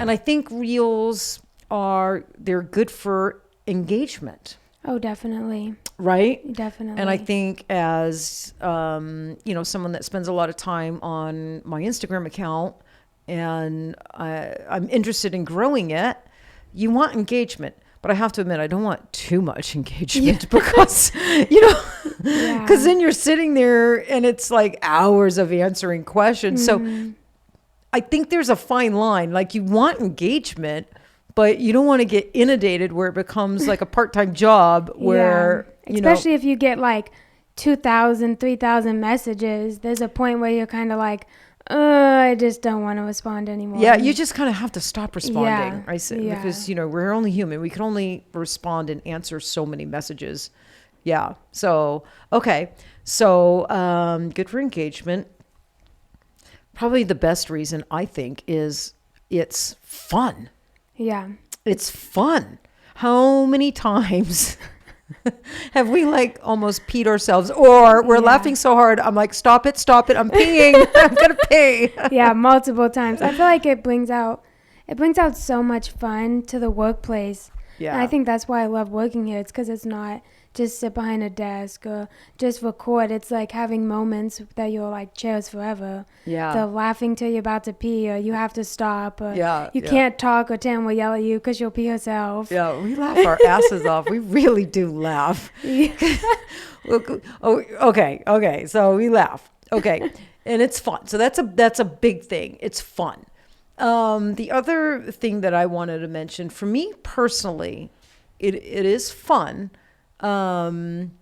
And I think reels they're good for engagement. Oh, definitely. Right? Definitely. And I think as, someone that spends a lot of time on my Instagram account and I'm interested in growing it, you want engagement. But I have to admit, I don't want too much engagement because, because then you're sitting there and it's like hours of answering questions. So I think there's a fine line. Like you want engagement, but you don't want to get inundated where it becomes like a part-time job where, especially if you get like 2,000, 3,000 messages, there's a point where you're kind of like, I just don't want to respond anymore. Yeah, you just kind of have to stop responding, Yeah. Because, we're only human. We can only respond and answer so many messages. Yeah. So, okay. So, good for engagement. Probably the best reason, I think, is it's fun. Yeah. It's fun. How many times have we like almost peed ourselves or we're laughing so hard I'm like, stop it, I'm peeing. I'm gonna pee. Yeah, multiple times. I feel like it brings out so much fun to the workplace. Yeah. And I think that's why I love working here. It's because it's not just sit behind a desk or just record. It's like having moments that you'll like cherish forever. Yeah. The laughing till you're about to pee or you have to stop or you Yeah. can't talk or Tam will yell at you because you'll pee yourself. Yeah, we laugh our asses off. We really do laugh. Okay. So we laugh. Okay. And it's fun. So that's a big thing. It's fun. The other thing that I wanted to mention, for me personally, it is fun. And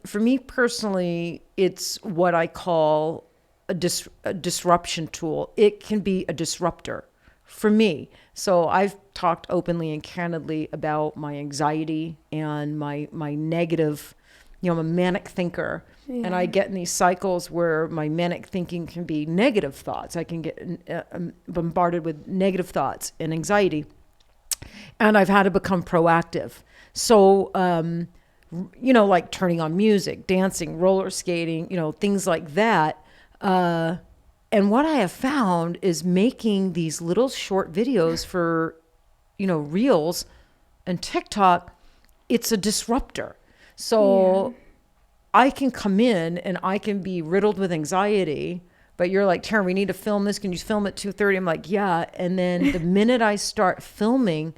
for me personally, it's what I call a disruption tool. It can be a disruptor for me. So I've talked openly and candidly about my anxiety and my negative, I'm a manic thinker. Yeah. And I get in these cycles where my manic thinking can be negative thoughts. I can get bombarded with negative thoughts and anxiety. And I've had to become proactive. So, like turning on music, dancing, roller skating, things like that. And what I have found is making these little short videos for, Reels and TikTok, it's a disruptor. So I can come in and I can be riddled with anxiety, but you're like, Teryn, we need to film this. Can you film at 2:30? I'm like, yeah. And then the minute I start filming,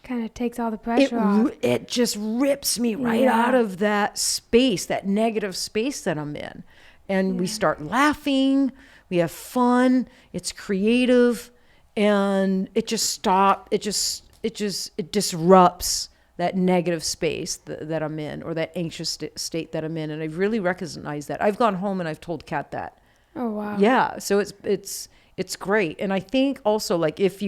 kind of takes all the pressure off. It just rips me right out of that space, that negative space that I'm in. And we start laughing, we have fun, it's creative, and it disrupts that negative space that I'm in, or that anxious state that I'm in. And I've really recognized that. I've gone home and I've told Kat that. Oh, wow. Yeah. So it's great. And I think also, like, if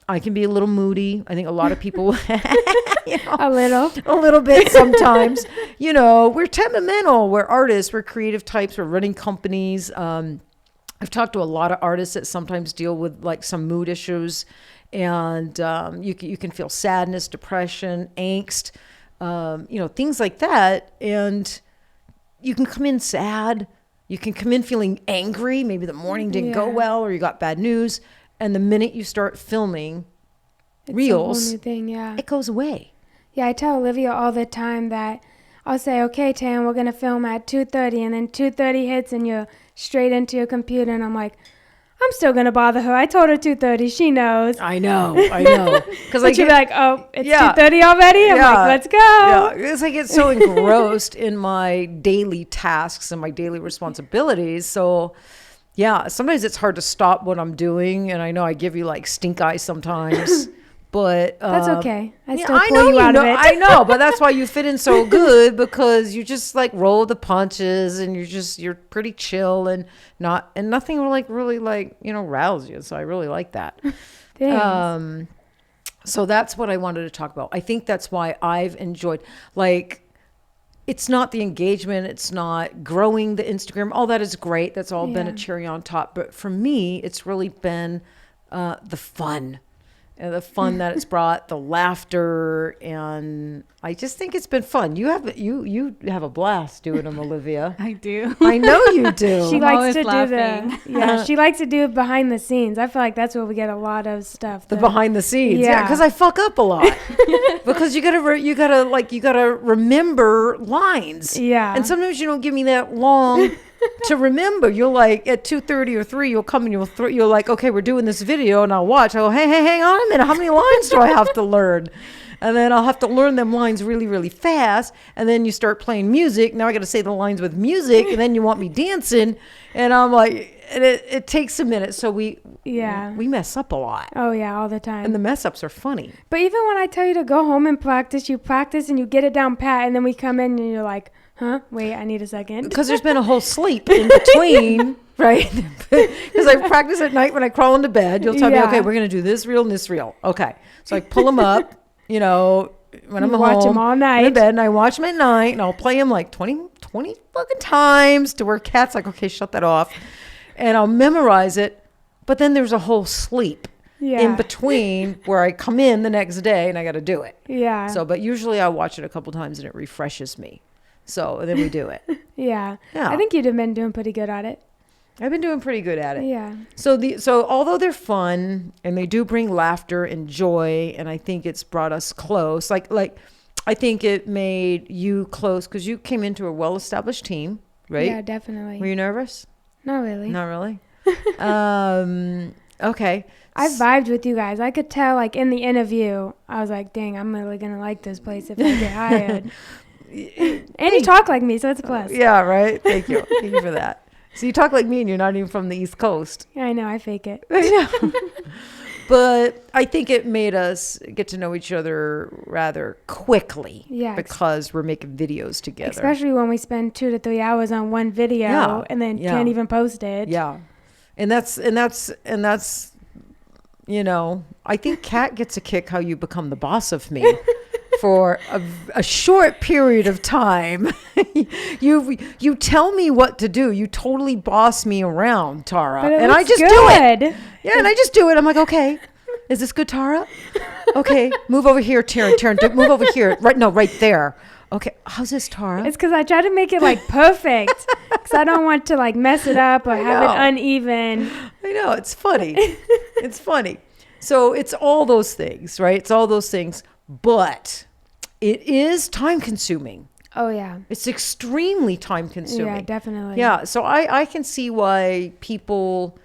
I can be a little moody. I think a lot of people, a little bit sometimes, we're temperamental, we're artists, we're creative types, we're running companies. I've talked to a lot of artists that sometimes deal with like some mood issues, and you can feel sadness, depression, angst, things like that. And you can come in sad. You can come in feeling angry. Maybe the morning didn't go well, or you got bad news. And the minute you start filming Reels, it's a whole new thing, it goes away. Yeah, I tell Olivia all the time that I'll say, okay, Tam, we're going to film at 2:30, and then 2:30 hits and you're straight into your computer, and I'm like, I'm still going to bother her. I told her 2:30. She knows. I know. Because she'll be like, oh, it's 2:30 already? I'm like, let's go. Yeah, it's like it's so engrossed in my daily tasks and my daily responsibilities. So, yeah, sometimes it's hard to stop what I'm doing. And I know I give you like stink eye sometimes. But that's okay. I still pull you out of it. I know, but that's why you fit in so good, because you just like roll the punches and you're pretty chill and nothing will really rouse you. So I really like that. Thanks. So that's what I wanted to talk about. I think that's why I've enjoyed, like, it's not the engagement, it's not growing the Instagram. All that is great. That's all been a cherry on top. But for me, it's really been the fun. and the fun that it's brought, the laughter, and I just think it's been fun. You have a blast doing them, Olivia. I do. I know you do. She I'm likes always to laughing. do she likes to do behind the scenes. I feel like that's where we get a lot of stuff. The behind the scenes, Yeah. because I fuck up a lot. Because you gotta remember lines. Yeah. And sometimes you don't give me that long to remember. You'll like at 2:30 or 3, you'll come and you're like, okay, we're doing this video, and I'll watch. I go, hey, hang on a minute. How many lines do I have to learn? And then I'll have to learn them lines really, really fast. And then you start playing music. Now I got to say the lines with music. And then you want me dancing. And I'm like, and it takes a minute. So we mess up a lot. Oh, yeah, all the time. And the mess ups are funny. But even when I tell you to go home and practice, you practice and you get it down pat. And then we come in and you're like, huh? Wait, I need a second. Because there's been a whole sleep in between, right? Because I practice at night when I crawl into bed. You'll tell me, okay, we're going to do this reel and this reel. Okay. So I pull them up. You know, when I'm home, watch them all night in bed, and I watch them at night, and I'll play them like 20 fucking times to where Kat's like, okay, shut that off, and I'll memorize it. But then there's a whole sleep in between where I come in the next day and I got to do it. Yeah. So, but usually I watch it a couple times and it refreshes me. So and then we do it. Yeah. Yeah. I think you've been doing pretty good at it. I've been doing pretty good at it. Yeah. So although they're fun and they do bring laughter and joy, and I think it's brought us close. Like I think it made you close because you came into a well-established team, right? Yeah, definitely. Were you nervous? Not really. Not really. Okay. I vibed with you guys. I could tell, like in the interview, I was like, "Dang, I'm really gonna like this place if I get hired." And you talk like me, so it's a plus. Yeah, right. Thank you. Thank you for that. So you talk like me and you're not even from the East Coast. Yeah, I know. I fake it. I know. But I think it made us get to know each other rather quickly. Yeah. Because we're making videos together. Especially when we spend 2 to 3 hours on one video and then can't even post it. Yeah. And that's, you know, I think Kat gets a kick how you become the boss of me. For a short period of time, you tell me what to do. You totally boss me around, Tara, and I just do it. Yeah, and I just do it. I'm like, okay, is this good, Tara? Okay, move over here, Teryn. Move over here. Right there. Okay, how's this, Tara? It's because I try to make it like perfect, because I don't want to like mess it up or have it uneven. I know, it's funny. It's funny. So it's all those things, right? It's all those things, but it is time consuming. Oh, yeah. It's extremely time consuming. Yeah, definitely. Yeah, so I can see why people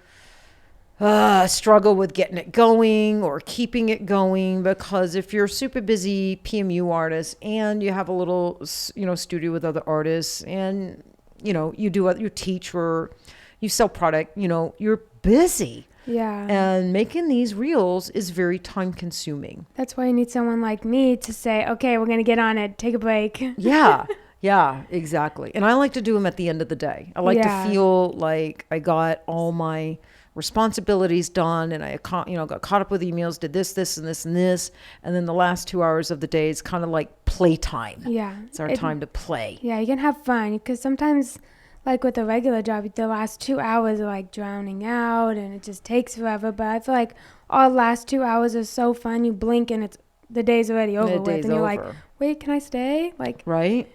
struggle with getting it going or keeping it going, because if you're a super busy PMU artist and you have a little, studio with other artists and, you teach or you sell product, you're busy. Yeah. And making these reels is very time consuming. That's why you need someone like me to say, okay, we're going to get on it. Take a break. Yeah. Yeah, exactly. And I like to do them at the end of the day. I like to feel like I got all my responsibilities done and I got caught up with emails, did this, and this, and this. And then the last 2 hours of the day is kind of like playtime. Yeah. It's our time to play. Yeah, you can have fun because sometimes, like with a regular job, the last 2 hours are like drowning out and it just takes forever. But I feel like all the last 2 hours are so fun. You blink and the day's already over with. And you're like, wait, can I stay? Like, right?